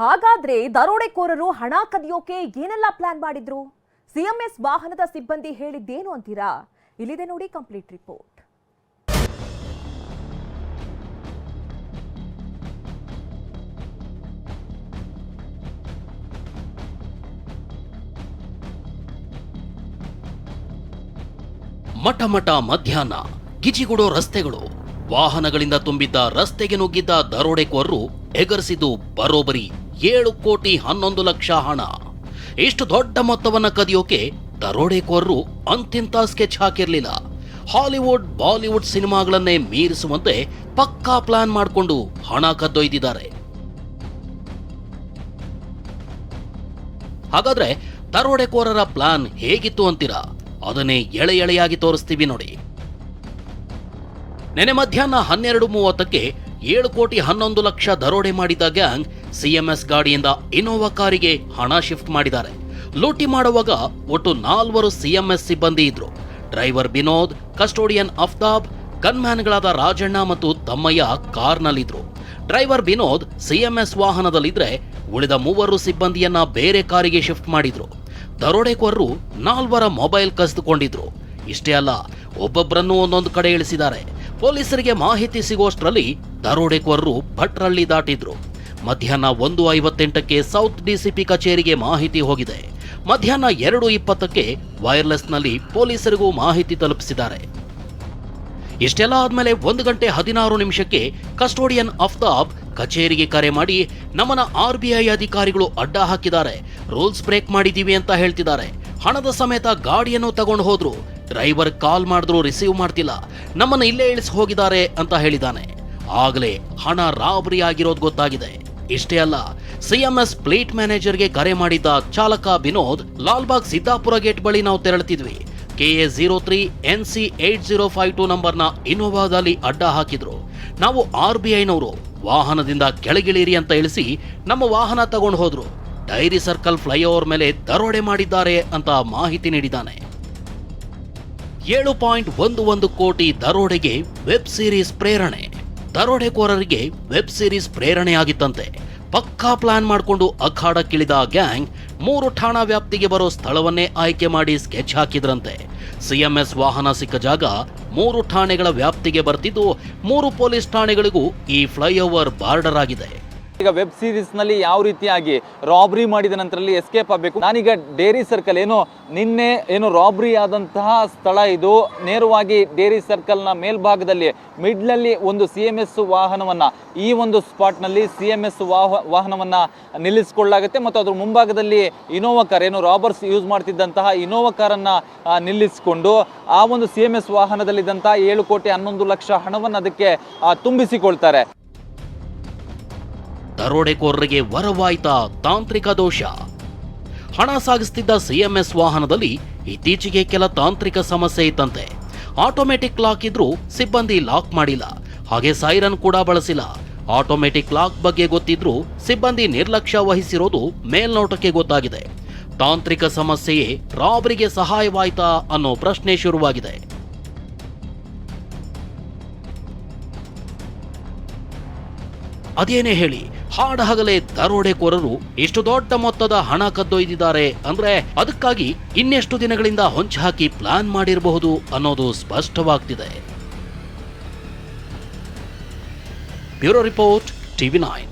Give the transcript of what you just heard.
ಹಾಗಾದ್ರೆ ದರೋಡೆಕೋರರು ಹಣ ಕದಿಯೋಕೆ ಏನೆಲ್ಲ ಪ್ಲಾನ್ ಮಾಡಿದ್ರು? ಸಿಎಂಎಸ್ ವಾಹನದ ಸಿಬ್ಬಂದಿ ಹೇಳಿದ್ದೇನು ಅಂತೀರಾ? ಇಲ್ಲಿದೆ ನೋಡಿ ಕಂಪ್ಲೀಟ್ ರಿಪೋರ್ಟ್. ಮಠ ಮಧ್ಯಾಹ್ನ ಗಿಜಿಗುಡೋ ರಸ್ತೆಗಳು, ವಾಹನಗಳಿಂದ ತುಂಬಿದ್ದ ರಸ್ತೆಗೆ ನುಗ್ಗಿದ್ದ ದರೋಡೆಕೋರರು ಎಗರಿಸಿದ್ದು ಬರೋಬರಿ 7,11,00,000 ಹಣ. ಇಷ್ಟು ದೊಡ್ಡ ಮೊತ್ತವನ್ನ ಕದಿಯೋಕೆ ದರೋಡೆಕೋರರು ಅಂತಿಂತ ಸ್ಕೆಚ್ ಹಾಕಿರ್ಲಿಲ್ಲ. ಹಾಲಿವುಡ್ ಬಾಲಿವುಡ್ ಸಿನಿಮಾಗಳನ್ನೇ ಮೀರಿಸುವಂತೆ ಪಕ್ಕಾ ಪ್ಲಾನ್ ಮಾಡಿಕೊಂಡು ಹಣ ಕದ್ದೊಯ್ದಿದ್ದಾರೆ. ಹಾಗಾದ್ರೆ ದರೋಡೆಕೋರರ ಪ್ಲಾನ್ ಹೇಗಿತ್ತು ಅಂತೀರಾ? ಅದನ್ನೇ ಎಳೆಯಾಗಿ ತೋರಿಸ್ತೀವಿ ನೋಡಿ. ನೆನೆ ಮಧ್ಯಾಹ್ನ 12:30ಕ್ಕೆ 7,11,00,000 ದರೋಡೆ ಮಾಡಿದ ಗ್ಯಾಂಗ್ ಸಿಎಂಎಸ್ ಗಾಡಿಯಿಂದ ಇನೋವಾ ಕಾರಿಗೆ ಹಣ ಶಿಫ್ಟ್ ಮಾಡಿದ್ದಾರೆ. ಲೂಟಿ ಮಾಡುವಾಗ ಒಟ್ಟು 4 ಸಿಎಂಎಸ್ ಸಿಬ್ಬಂದಿ ಇದ್ರು. ಡ್ರೈವರ್ ವಿನೋದ್, ಕಸ್ಟೋಡಿಯನ್ ಅಫ್ತಾಬ್, ಗನ್ಮ್ಯಾನ್ಗಳಾದ ರಾಜಣ್ಣ ಮತ್ತು ತಮ್ಮಯ್ಯ ಕಾರ್ನಲ್ಲಿದ್ರು. ಡ್ರೈವರ್ ವಿನೋದ್ ಸಿಎಂಎಸ್ ವಾಹನದಲ್ಲಿದ್ರೆ ಉಳಿದ 3 ಸಿಬ್ಬಂದಿಯನ್ನ ಬೇರೆ ಕಾರಿಗೆ ಶಿಫ್ಟ್ ಮಾಡಿದ್ರು. ದರೋಡೆಕೋರರು 4 ಮೊಬೈಲ್ ಕಸಿದುಕೊಂಡಿದ್ರು. ಇಷ್ಟೇ ಅಲ್ಲ, ಒಬ್ಬೊಬ್ಬರನ್ನು ಒಂದೊಂದು ಕಡೆ ಇಳಿಸಿದ್ದಾರೆ. ಪೊಲೀಸರಿಗೆ ಮಾಹಿತಿ ಸಿಗೋಷ್ಟರಲ್ಲಿ ದರೋಡೆಕೋರರು ಭಟ್ರಳ್ಳಿ ದಾಟಿದ್ರು. ಮಧ್ಯಾಹ್ನ 1:58ಕ್ಕೆ ಸೌತ್ ಡಿಸಿಪಿ ಕಚೇರಿಗೆ ಮಾಹಿತಿ ಹೋಗಿದೆ. ಮಧ್ಯಾಹ್ನ 2:20ಕ್ಕೆ ವೈರ್ಲೆಸ್ನಲ್ಲಿ ಪೊಲೀಸರಿಗೂ ಮಾಹಿತಿ ತಲುಪಿಸಿದ್ದಾರೆ. ಇಷ್ಟೆಲ್ಲ ಆದ್ಮೇಲೆ 1 ಗಂಟೆ 16 ನಿಮಿಷಕ್ಕೆ ಕಸ್ಟೋಡಿಯನ್ ಅಫ್ತಾಬ್ ಕಚೇರಿಗೆ ಕರೆ ಮಾಡಿ ನಮ್ಮನ್ನ RBI ಅಧಿಕಾರಿಗಳು ಅಡ್ಡ ಹಾಕಿದ್ದಾರೆ, ರೂಲ್ಸ್ ಬ್ರೇಕ್ ಮಾಡಿದೀವಿ ಅಂತ ಹೇಳ್ತಿದ್ದಾರೆ. ಹಣದ ಸಮೇತ ಗಾಡಿಯನ್ನು ತಗೊಂಡು ಹೋದ್ರು. ಡ್ರೈವರ್ ಕಾಲ್ ಮಾಡಿದ್ರು ರಿಸೀವ್ ಮಾಡ್ತಿಲ್ಲ, ನಮ್ಮನ್ನ ಇಲ್ಲೇ ಇಳಿಸಿ ಹೋಗಿದ್ದಾರೆ ಅಂತ ಹೇಳಿದಾನೆ. ಆಗಲೇ ಹಣ ರಾಬರಿ ಆಗಿರೋದು ಗೊತ್ತಾಗಿದೆ. ಇಷ್ಟೇ ಅಲ್ಲ, ಸಿಎಂಎಸ್ ಫ್ಲೀಟ್ ಮ್ಯಾನೇಜರ್ಗೆ ಕರೆ ಮಾಡಿದ್ದ ಚಾಲಕ ವಿನೋದ್, ಲಾಲ್ಬಾಗ್ ಸಿದ್ದಾಪುರ ಗೇಟ್ ಬಳಿ ನಾವು ತೆರಳುತ್ತಿದ್ವಿ, KA03 NC 8052 ನಂಬರ್ನ ಇನೋವಾದಲ್ಲಿ ಅಡ್ಡ ಹಾಕಿದ್ರು. ನಾವು RBIನವರು, ವಾಹನದಿಂದ ಕೆಳಗಿಳಿರಿ ಅಂತ ಇಳಿಸಿ ನಮ್ಮ ವಾಹನ ತಗೊಂಡು ಹೋದ್ರು. ಡೈರಿ ಸರ್ಕಲ್ ಫ್ಲೈಓವರ್ ಮೇಲೆ ದರೋಡೆ ಮಾಡಿದ್ದಾರೆ ಅಂತ ಮಾಹಿತಿ ನೀಡಿದ್ದಾನೆ. 7.11 ಕೋಟಿ ದರೋಡೆಗೆ ವೆಬ್ ಸೀರೀಸ್ ಪ್ರೇರಣೆ. ದರೋಡೆಕೋರರಿಗೆ ವೆಬ್ ಸೀರೀಸ್ ಪ್ರೇರಣೆಯಾಗಿತ್ತಂತೆ. ಪಕ್ಕಾ ಪ್ಲಾನ್ ಮಾಡಿಕೊಂಡು ಅಖಾಡಕ್ಕಿಳಿದ ಗ್ಯಾಂಗ್ 3 ಠಾಣಾ ವ್ಯಾಪ್ತಿಗೆ ಬರೋ ಸ್ಥಳವನ್ನೇ ಆಯ್ಕೆ ಮಾಡಿ ಸ್ಕೆಚ್ ಹಾಕಿದ್ರಂತೆ. ಸಿಎಂಎಸ್ ವಾಹನ ಸಿಕ್ಕ ಜಾಗ 3 ಠಾಣೆಗಳ ವ್ಯಾಪ್ತಿಗೆ ಬರ್ತಿದ್ದು 3 ಪೊಲೀಸ್ ಠಾಣೆಗಳಿಗೂ ಈ ಫ್ಲೈಓವರ್ ಬಾರ್ಡರ್ ಆಗಿದೆ. ಈಗ ವೆಬ್ ಸೀರೀಸ್ ನಲ್ಲಿ ಯಾವ ರೀತಿಯಾಗಿ ರಾಬ್ರಿ ಮಾಡಿದ ನಂತರದಲ್ಲಿ ಎಸ್ಕೇಪ್ ಆಗಬೇಕು. ನಾನೀಗ ಡೇರಿ ಸರ್ಕಲ್ ನಿನ್ನೆ ರಾಬ್ರಿ ಆದಂತಹ ಸ್ಥಳ ಇದು. ನೇರವಾಗಿ ಡೇರಿ ಸರ್ಕಲ್ ನ ಮೇಲ್ಭಾಗದಲ್ಲಿ ಮಿಡ್ಲಲ್ಲಿ ಒಂದು ಸಿಎಂಎಸ್ ವಾಹನವನ್ನ, ಈ ಒಂದು ಸ್ಪಾಟ್ ನಲ್ಲಿ ಸಿಎಂಎಸ್ ವಾಹನವನ್ನ ನಿಲ್ಲಿಸಿಕೊಳ್ಳಲಾಗುತ್ತೆ ಮತ್ತು ಅದ್ರ ಮುಂಭಾಗದಲ್ಲಿ ಇನೋವಾ ಕಾರ್, ರಾಬರ್ಸ್ ಯೂಸ್ ಮಾಡ್ತಿದ್ದಂತಹ ಇನೋವಾ ಕಾರನ್ನ ನಿಲ್ಲಿಸಿಕೊಂಡು ಆ ಒಂದು ಸಿಎಂಎಸ್ ವಾಹನದಲ್ಲಿದ್ದಂತಹ 7,11,00,000 ಹಣವನ್ನು ಅದಕ್ಕೆ ತುಂಬಿಸಿಕೊಳ್ತಾರೆ. ದರೋಡೆಕೋರರಿಗೆ ವರವಾಯ್ತಾ ತಾಂತ್ರಿಕ ದೋಷ. ಹಣ ಸಾಗಿಸ್ತಿದ್ದ ಸಿಎಂಎಸ್ ವಾಹನದಲ್ಲಿ ಇತ್ತೀಚೆಗೆ ಕೆಲ ತಾಂತ್ರಿಕ ಸಮಸ್ಯೆ ಇತ್ತಂತೆ. ಆಟೋಮೆಟಿಕ್ ಲಾಕ್ ಇದ್ರೂ ಸಿಬ್ಬಂದಿ ಲಾಕ್ ಮಾಡಿಲ್ಲ, ಹಾಗೆ ಸೈರನ್ ಕೂಡ ಬಳಸಿಲ್ಲ. ಆಟೋಮೆಟಿಕ್ ಲಾಕ್ ಬಗ್ಗೆ ಗೊತ್ತಿದ್ರೂ ಸಿಬ್ಬಂದಿ ನಿರ್ಲಕ್ಷ್ಯ ವಹಿಸಿರೋದು ಮೇಲ್ನೋಟಕ್ಕೆ ಗೊತ್ತಾಗಿದೆ. ತಾಂತ್ರಿಕ ಸಮಸ್ಯೆಯೇ ರಾಬರಿಗೆ ಸಹಾಯವಾಯ್ತಾ ಅನ್ನೋ ಪ್ರಶ್ನೆ ಶುರುವಾಗಿದೆ. ಅದೇನೇ ಹೇಳಿ, ಹಾಡಹಗಲೇ ದರೋಡೆಕೋರರು ಇಷ್ಟು ದೊಡ್ಡ ಮೊತ್ತದ ಹಣ ಕದ್ದೊಯ್ದಿದ್ದಾರೆ ಅಂದ್ರೆ ಅದಕ್ಕಾಗಿ ಇನ್ನೆಷ್ಟು ದಿನಗಳಿಂದ ಹೊಂಚು ಹಾಕಿ ಪ್ಲಾನ್ ಮಾಡಿರಬಹುದು ಅನ್ನೋದು ಸ್ಪಷ್ಟವಾಗ್ತಿದೆ. Bureau report, TV9.